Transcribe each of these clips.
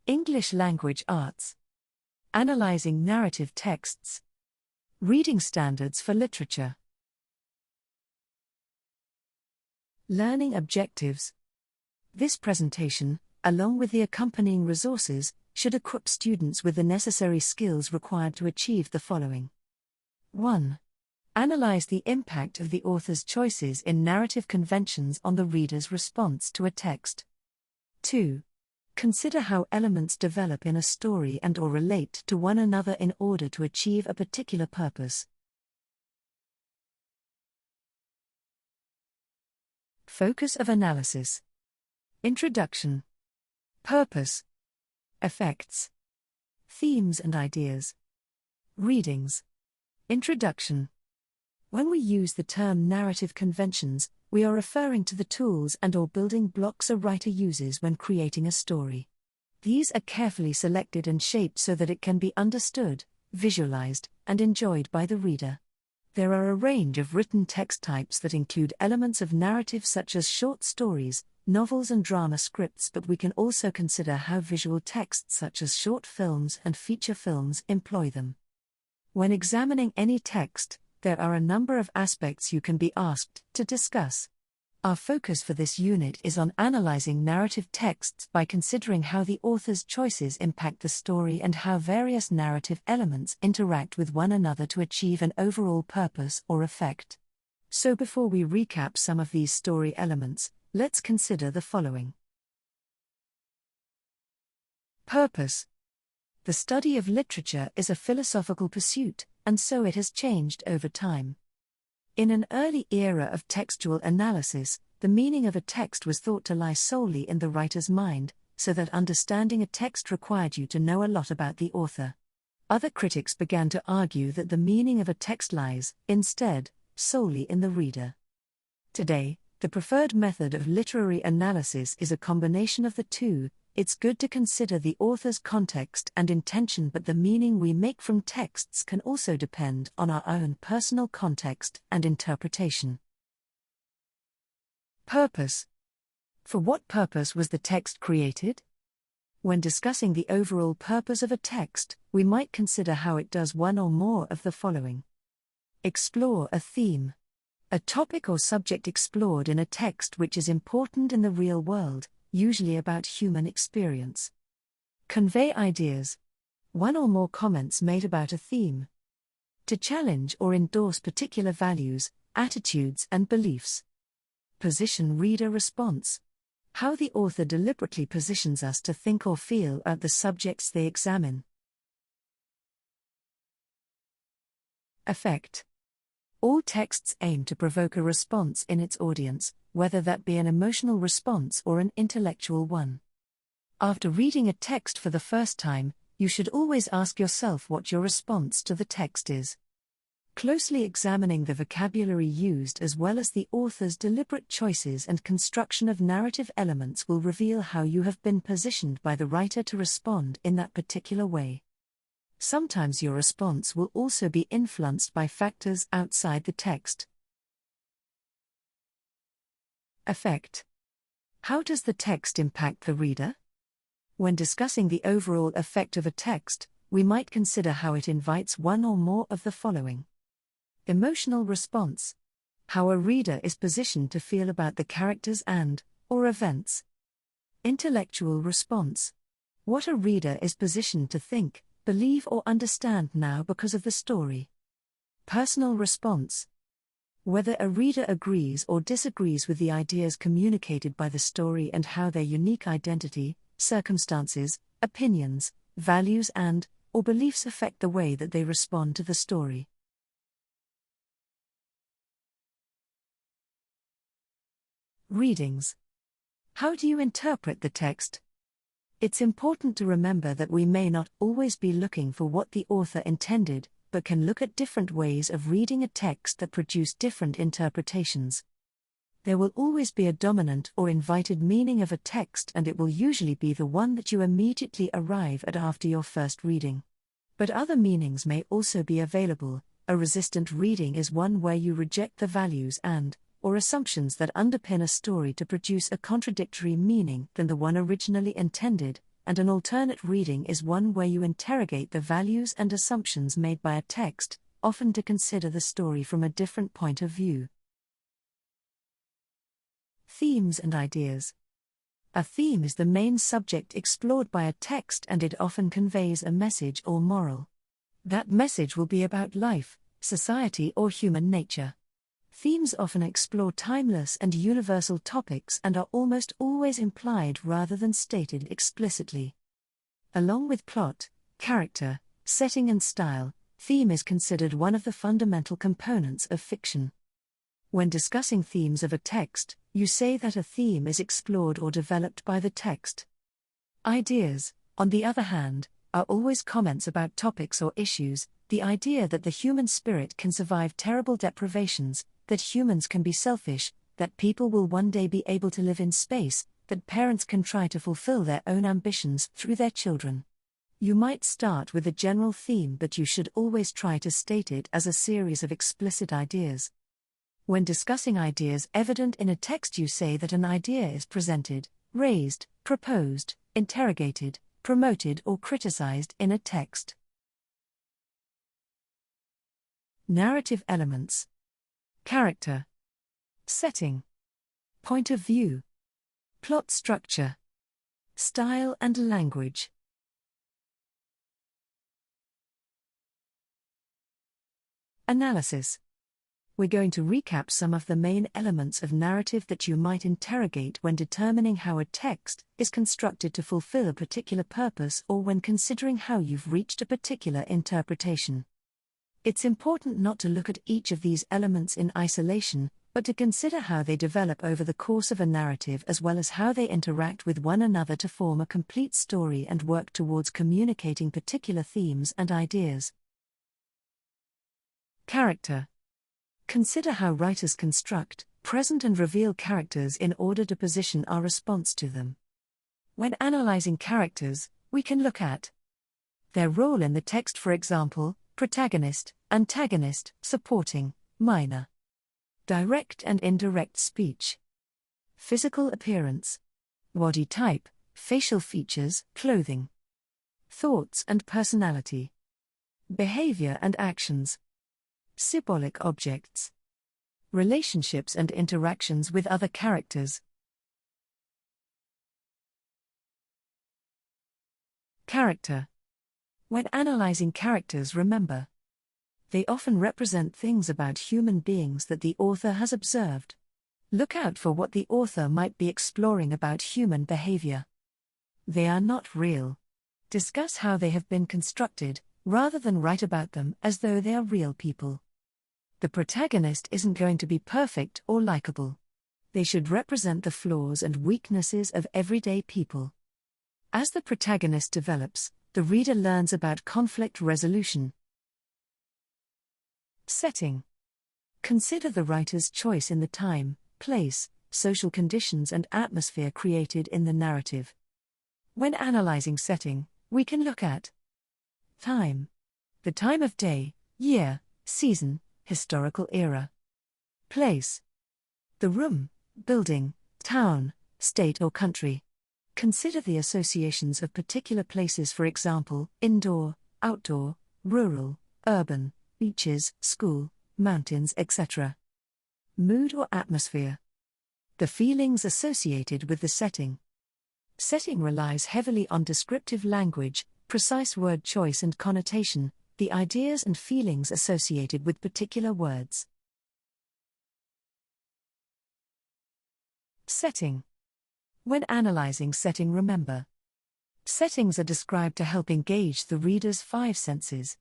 English language arts. Analyzing narrative texts. Reading standards for literature. Learning objectives. This presentation, along with the accompanying resources, should equip students with the necessary skills required to achieve the following. 1. Analyze the impact of the author's choices in narrative conventions on the reader's response to a text. 2. Consider how elements develop in a story and/or relate to one another in order to achieve a particular purpose. Focus of analysis. Introduction. Purpose. Effects. Themes and ideas. Readings. Introduction. When we use the term narrative conventions, we are referring to the tools and/or building blocks a writer uses when creating a story. These are carefully selected and shaped so that it can be understood, visualized, and enjoyed by the reader. There are a range of written text types that include elements of narrative such as short stories, novels and drama scripts, but we can also consider how visual texts such as short films and feature films employ them. When examining any text, there are a number of aspects you can be asked to discuss. Our focus for this unit is on analyzing narrative texts by considering how the author's choices impact the story and how various narrative elements interact with one another to achieve an overall purpose or effect. So before we recap some of these story elements, let's consider the following. Purpose. The study of literature is a philosophical pursuit, and so it has changed over time. In an early era of textual analysis, the meaning of a text was thought to lie solely in the writer's mind, so that understanding a text required you to know a lot about the author. Other critics began to argue that the meaning of a text lies, instead, solely in the reader. Today, the preferred method of literary analysis is a combination of the two. It's good to consider the author's context and intention, but the meaning we make from texts can also depend on our own personal context and interpretation. Purpose. For what purpose was the text created? When discussing the overall purpose of a text, we might consider how it does one or more of the following. Explore a theme. A topic or subject explored in a text which is important in the real world, usually about human experience. Convey ideas. One or more comments made about a theme. To challenge or endorse particular values, attitudes and beliefs. Position reader response. How the author deliberately positions us to think or feel about the subjects they examine. Effect. All texts aim to provoke a response in its audience, whether that be an emotional response or an intellectual one. After reading a text for the first time, you should always ask yourself what your response to the text is. Closely examining the vocabulary used as well as the author's deliberate choices and construction of narrative elements will reveal how you have been positioned by the writer to respond in that particular way. Sometimes your response will also be influenced by factors outside the text. Effect. How does the text impact the reader? When discussing the overall effect of a text, we might consider how it invites one or more of the following. Emotional response. How a reader is positioned to feel about the characters and/or events. Intellectual response. What a reader is positioned to think, believe or understand now because of the story. Personal response. Whether a reader agrees or disagrees with the ideas communicated by the story and how their unique identity, circumstances, opinions, values and/or beliefs affect the way that they respond to the story. Readings. How do you interpret the text? It's important to remember that we may not always be looking for what the author intended, but can look at different ways of reading a text that produce different interpretations. There will always be a dominant or invited meaning of a text, and it will usually be the one that you immediately arrive at after your first reading. But other meanings may also be available. A resistant reading is one where you reject the values and/or assumptions that underpin a story to produce a contradictory meaning than the one originally intended, and an alternate reading is one where you interrogate the values and assumptions made by a text, often to consider the story from a different point of view. Themes and ideas. A theme is the main subject explored by a text, and it often conveys a message or moral. That message will be about life, society, or human nature. Themes often explore timeless and universal topics and are almost always implied rather than stated explicitly. Along with plot, character, setting, and style, theme is considered one of the fundamental components of fiction. When discussing themes of a text, you say that a theme is explored or developed by the text. Ideas, on the other hand, are always comments about topics or issues, the idea that the human spirit can survive terrible deprivations, that humans can be selfish, that people will one day be able to live in space, that parents can try to fulfill their own ambitions through their children. You might start with a general theme, but you should always try to state it as a series of explicit ideas. When discussing ideas evident in a text, you say that an idea is presented, raised, proposed, interrogated, promoted, or criticized in a text. Narrative elements. Character. Setting. Point of view. Plot structure. Style and language. Analysis. We're going to recap some of the main elements of narrative that you might interrogate when determining how a text is constructed to fulfill a particular purpose, or when considering how you've reached a particular interpretation. It's important not to look at each of these elements in isolation, but to consider how they develop over the course of a narrative, as well as how they interact with one another to form a complete story and work towards communicating particular themes and ideas. Character. Consider how writers construct, present, and reveal characters in order to position our response to them. When analyzing characters, we can look at their role in the text, for example, protagonist, antagonist, supporting, minor. Direct and indirect speech. Physical appearance. Body type, facial features, clothing. Thoughts and personality. Behavior and actions. Symbolic objects. Relationships and interactions with other characters. Character. When analyzing characters, remember, they often represent things about human beings that the author has observed. Look out for what the author might be exploring about human behavior. They are not real. Discuss how they have been constructed, rather than write about them as though they are real people. The protagonist isn't going to be perfect or likable. They should represent the flaws and weaknesses of everyday people. As the protagonist develops, the reader learns about conflict resolution. Setting. Consider the writer's choice in the time, place, social conditions, and atmosphere created in the narrative. When analyzing setting, we can look at time. The time of day, year, season, historical era. Place. The room, building, town, state, or country. Consider the associations of particular places, for example, indoor, outdoor, rural, urban, beaches, school, mountains, etc. Mood or atmosphere. The feelings associated with the setting. Setting relies heavily on descriptive language, precise word choice and connotation, the ideas and feelings associated with particular words. Setting. When analyzing setting, remember, settings are described to help engage the reader's five senses.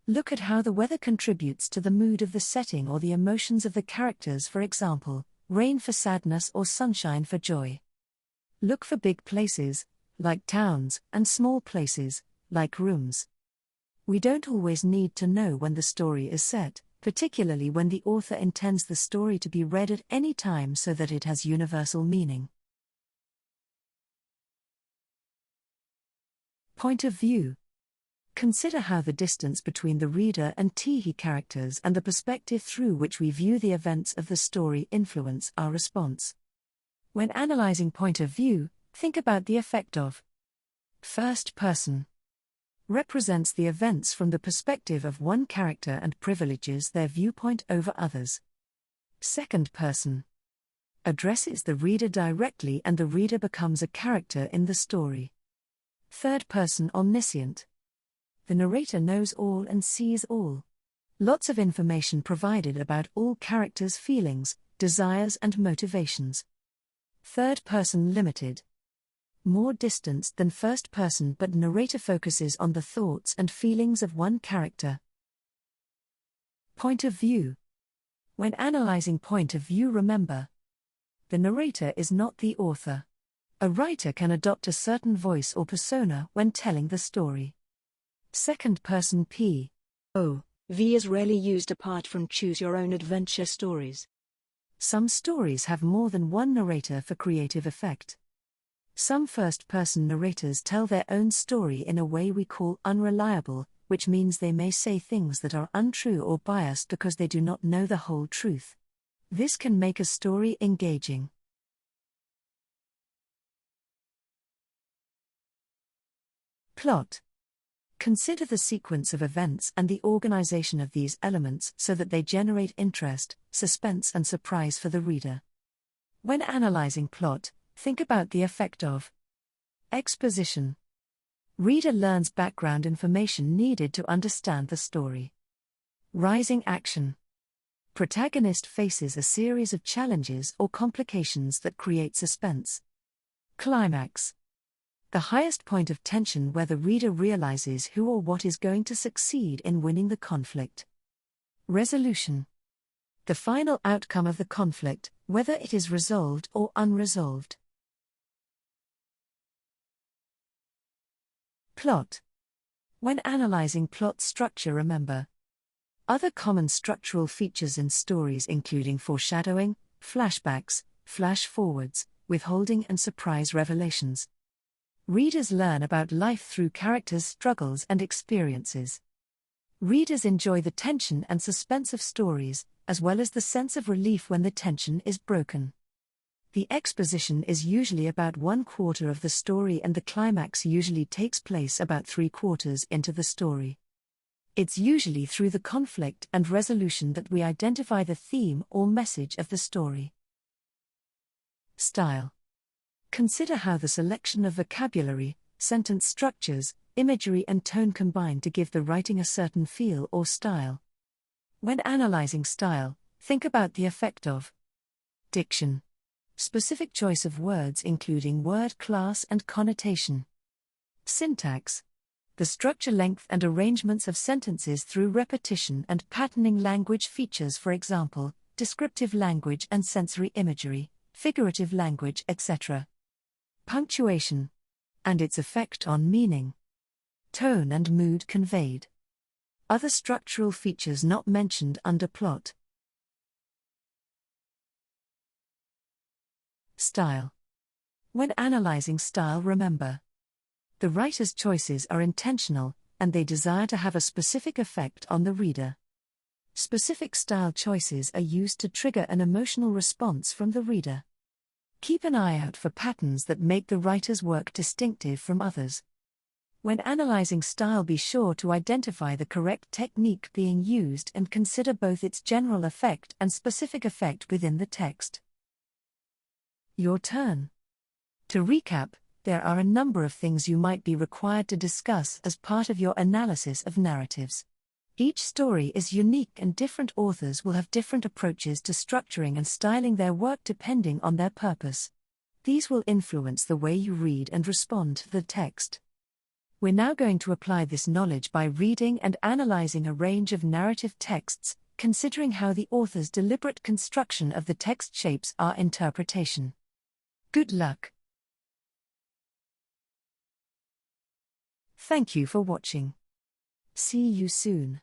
Look at how the weather contributes to the mood of the setting or the emotions of the characters, for example, rain for sadness or sunshine for joy. Look for big places, like towns, and small places, like rooms. We don't always need to know when the story is set, particularly when the author intends the story to be read at any time so that it has universal meaning. Point of view. Consider how the distance between the reader and Tihi characters and the perspective through which we view the events of the story influence our response. When analyzing point of view, think about the effect of First person. Represents the events from the perspective of one character and privileges their viewpoint over others. Second person. Addresses the reader directly and the reader becomes a character in the story. Third person omniscient. The narrator knows all and sees all. Lots of information provided about all characters' feelings, desires and motivations. Third person limited. More distanced than first person, but narrator focuses on the thoughts and feelings of one character. Point of view. When analyzing point of view, remember, the narrator is not the author. A writer can adopt a certain voice or persona when telling the story. Second person POV is rarely used apart from choose your own adventure stories. Some stories have more than one narrator for creative effect. Some first-person narrators tell their own story in a way we call unreliable, which means they may say things that are untrue or biased because they do not know the whole truth. This can make a story engaging. Plot. Consider the sequence of events and the organization of these elements so that they generate interest, suspense and surprise for the reader. When analyzing plot, think about the effect of exposition. Reader learns background information needed to understand the story. Rising action. Protagonist faces a series of challenges or complications that create suspense. Climax. The highest point of tension where the reader realizes who or what is going to succeed in winning the conflict. Resolution. The final outcome of the conflict, whether it is resolved or unresolved. Plot. When analyzing plot structure, remember other common structural features in stories including foreshadowing, flashbacks, flash-forwards, withholding and surprise revelations. Readers learn about life through characters' struggles and experiences. Readers enjoy the tension and suspense of stories, as well as the sense of relief when the tension is broken. The exposition is usually about 1/4 of the story and the climax usually takes place about 3/4 into the story. It's usually through the conflict and resolution that we identify the theme or message of the story. Style. Consider how the selection of vocabulary, sentence structures, imagery and tone combine to give the writing a certain feel or style. When analyzing style, think about the effect of diction. Specific choice of words including word class and connotation. Syntax. The structure, length and arrangements of sentences through repetition and patterning language features, for example, descriptive language and sensory imagery, figurative language, etc. Punctuation. And its effect on meaning. Tone and mood conveyed. Other structural features not mentioned under plot. Style. When analyzing style, remember the writer's choices are intentional, and they desire to have a specific effect on the reader. Specific style choices are used to trigger an emotional response from the reader. Keep an eye out for patterns that make the writer's work distinctive from others. When analyzing style, be sure to identify the correct technique being used and consider both its general effect and specific effect within the text. Your turn. To recap, there are a number of things you might be required to discuss as part of your analysis of narratives. Each story is unique and different authors will have different approaches to structuring and styling their work depending on their purpose. These will influence the way you read and respond to the text. We're now going to apply this knowledge by reading and analyzing a range of narrative texts, considering how the author's deliberate construction of the text shapes our interpretation. Good luck. Thank you for watching. See you soon.